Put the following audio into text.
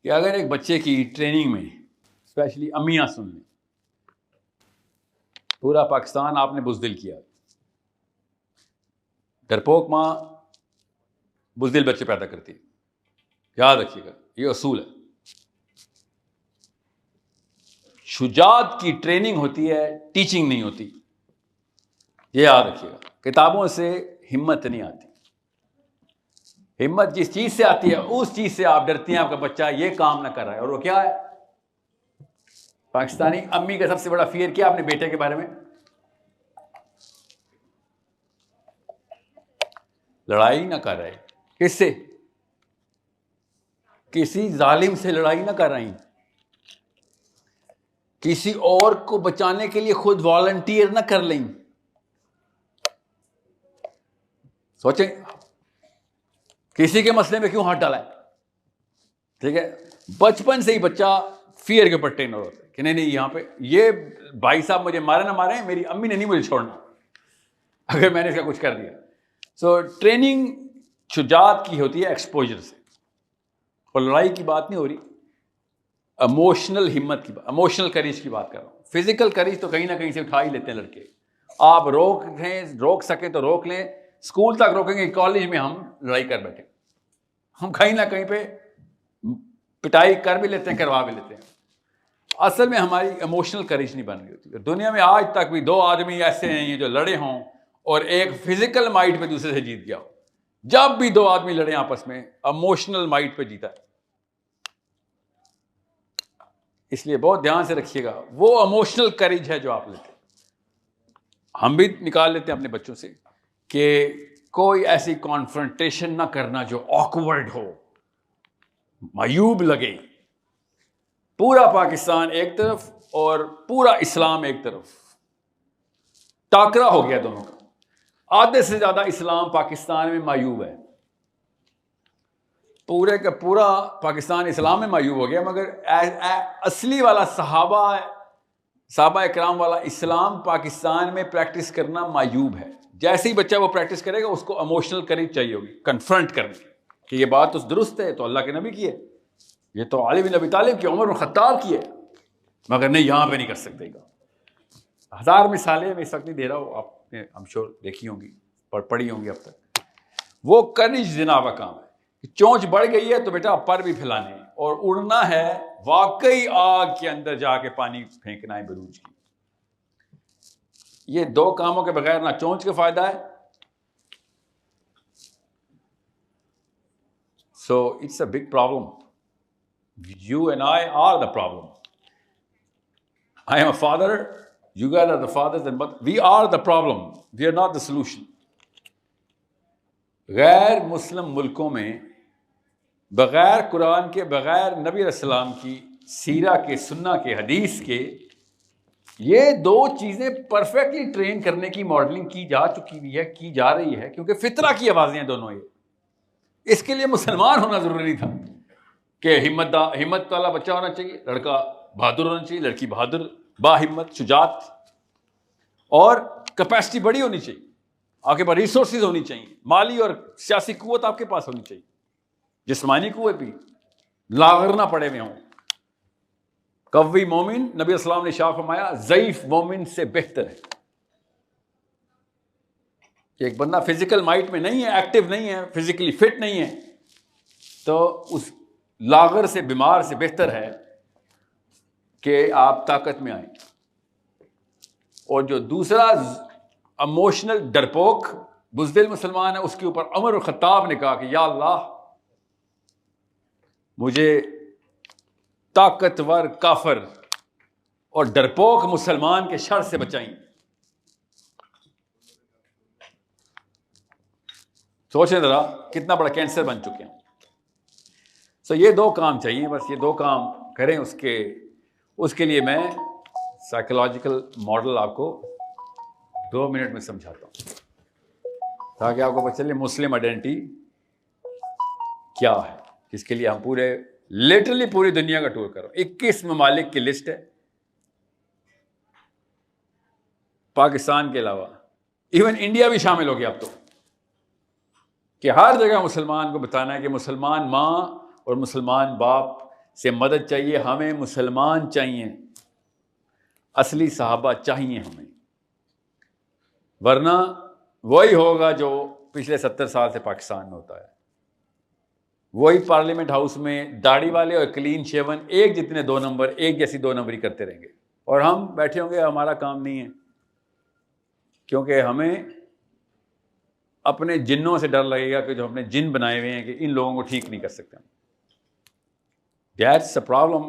کہ اگر ایک بچے کی ٹریننگ میں اسپیشلی امیاں سن لیں، پورا پاکستان آپ نے بزدل کیا، ڈرپوک ماں بزدل بچے پیدا کرتی ہے، یاد رکھیے گا یہ اصول ہے. شجاعت کی ٹریننگ ہوتی ہے، ٹیچنگ نہیں ہوتی، یہ یاد رکھیے گا. کتابوں سے ہمت نہیں آتی، ہمت جس چیز سے آتی ہے اس چیز سے آپ ڈرتی ہیں آپ کا بچہ یہ کام نہ کر رہا ہے. اور وہ کیا ہے؟ پاکستانی امی کا سب سے بڑا فیئر کیا اپنے بیٹے کے بارے میں؟ لڑائی نہ کر رہے. کس سے؟ کسی ظالم سے لڑائی نہ کر رہی، کسی اور کو بچانے کے لیے خود والنٹیئر نہ کر لیں. سوچیں کسی کے مسئلے میں کیوں ہاتھ ڈالا ہے. ٹھیک ہے، بچپن سے ہی بچہ فیئر کے اوپر ٹرین ہوتا ہے کہ نہیں یہاں پہ یہ بھائی صاحب مجھے مارے نہ مارے، میری امی نے نہیں مجھے چھوڑنا اگر میں نے اس کا کچھ کر دیا. سو ٹریننگ شجاعت کی ہوتی ہے ایکسپوجر سے. اور لڑائی کی بات نہیں ہو رہی، ایموشنل ہمت کی بات، ایموشنل کریج کی بات کر رہا ہوں. فزیکل کریج تو کہیں نہ کہیں سے اٹھا ہی لیتے ہیں لڑکے. آپ روک سکیں تو روک لیں، اسکول تک روکیں گے، کالج میں ہم لڑائی کر بیٹھے، ہم کہیں نہ کہیں پہ پٹائی کر بھی لیتے ہیں، کروا بھی لیتے ہیں. اصل میں ہماری ایموشنل کریج نہیں بن رہی ہوتی. دنیا میں آج تک بھی 2 آدمی ایسے ہیں جو لڑے ہوں اور ایک فزیکل مائٹ پہ دوسرے سے جیت گیا ہو. جب بھی 2 آدمی لڑے آپس میں ایموشنل مائٹ پہ جیتا ہے. اس لیے بہت دھیان سے رکھیے گا، وہ ایموشنل کریج ہے جو آپ لیتے ہیں. ہم بھی نکال لیتے ہیں اپنے بچوں سے کہ کوئی ایسی کانفرنٹیشن نہ کرنا جو آکورڈ ہو، معیوب لگے. پورا پاکستان ایک طرف اور پورا اسلام ایک طرف، ٹاکرا ہو گیا دونوں کا. آدھے سے زیادہ اسلام پاکستان میں معیوب ہے، پورے کا پورا پاکستان اسلام میں معیوب ہو گیا، مگر اصلی والا صحابہ اکرام والا اسلام پاکستان میں پریکٹس کرنا معیوب ہے. جیسے ہی بچہ وہ پریکٹس کرے گا اس کو ایموشنل کریج چاہیے ہوگی کنفرنٹ کرنے کی کہ یہ بات تو درست ہے، تو اللہ کے نبی کی ہے، یہ تو علی بن ابی طالب کی، عمر بن خطاب کی ہے، مگر نہیں یہاں پہ نہیں کر سکتے گا. 1000 مثالیں میں اس وقت نہیں دے رہا ہوں، آپ نے ہم شور دیکھی ہوں گی اور پڑھی ہوں گی اب تک. وہ کریج جناب کا کام ہے. چونچ بڑھ گئی ہے تو بیٹا پر بھی پھیلانے اور اڑنا ہے، واقعی آگ کے اندر جا کے پانی پھینکنا ہے بروج کی. یہ 2 کاموں کے بغیر نہ چونچ کا فائدہ ہے. So it's a big problem. You and I are the problem. I am a father, you guys are the fathers and mothers. We are the problem. We are not the solution. غیر مسلم ملکوں میں بغیر قرآن کے، بغیر نبی علیہ السلام کی سیرہ کے، سنہ کے، حدیث کے، یہ 2 چیزیں پرفیکٹلی ٹرین کرنے کی ماڈلنگ کی جا چکی ہوئی ہے، کی جا رہی ہے، کیونکہ فطرہ کی آوازیں ہیں دونوں. یہ اس کے لیے مسلمان ہونا ضروری نہیں تھا کہ ہمت والا بچہ ہونا چاہیے، لڑکا بہادر ہونا چاہیے، لڑکی بہادر، با ہمت، شجاعت، اور کیپیسٹی بڑی ہونی چاہیے، آپ کے پاس ریسورسز ہونی چاہیے، مالی اور سیاسی قوت آپ کے پاس ہونی چاہیے، جسمانی قوت بھی، لاغر نہ پڑے ہوئے ہوں. قوی مومن، نبی السلام نے شاہ فرمایا، ضعیف مومن سے بہتر ہے. ایک بندہ فزیکل مائٹ میں نہیں ہے، ایکٹیو نہیں ہے، فزیکلی فٹ نہیں ہے، تو اس لاغر سے، بیمار سے بہتر ہے کہ آپ طاقت میں آئیں. اور جو دوسرا ایموشنل ڈرپوک بزدل مسلمان ہے، اس کے اوپر عمر الخطاب نے کہا کہ یا اللہ مجھے طاقتور کافر اور ڈرپوک مسلمان کے شر سے بچائیں. سوچیں ذرا کتنا بڑا کینسر بن چکے ہیں. سو یہ 2 کام چاہیے، بس یہ 2 کام کریں. اس کے لیے میں سائیکولوجیکل ماڈل آپ کو 2 منٹ میں سمجھاتا ہوں تاکہ آپ کو پتہ چلے مسلم آئیڈینٹی کیا ہے، جس کے لیے ہم لٹرلی پوری دنیا کا ٹور کر رہے ہیں. 21 ممالک کی لسٹ ہے پاکستان کے علاوہ، ایون انڈیا بھی شامل ہو گیا اب تو، کہ ہر جگہ مسلمان کو بتانا ہے کہ مسلمان ماں اور مسلمان باپ سے مدد چاہیے، ہمیں مسلمان چاہیے، اصلی صحابہ چاہیے ہمیں، ورنہ وہی ہوگا جو پچھلے 70 سال سے پاکستان میں ہوتا ہے، وہی پارلیمنٹ ہاؤس میں داڑھی والے اور کلین شیون ایک جتنے 2 نمبر، ایک جیسی 2 نمبری کرتے رہیں گے، اور ہم بیٹھے ہوں گے، ہمارا کام نہیں ہے، کیونکہ ہمیں اپنے جنوں سے ڈر لگے گا کہ جو ہم نے جن بنائے ہوئے ہیں کہ ان لوگوں کو ٹھیک نہیں کر سکتے. That's the problem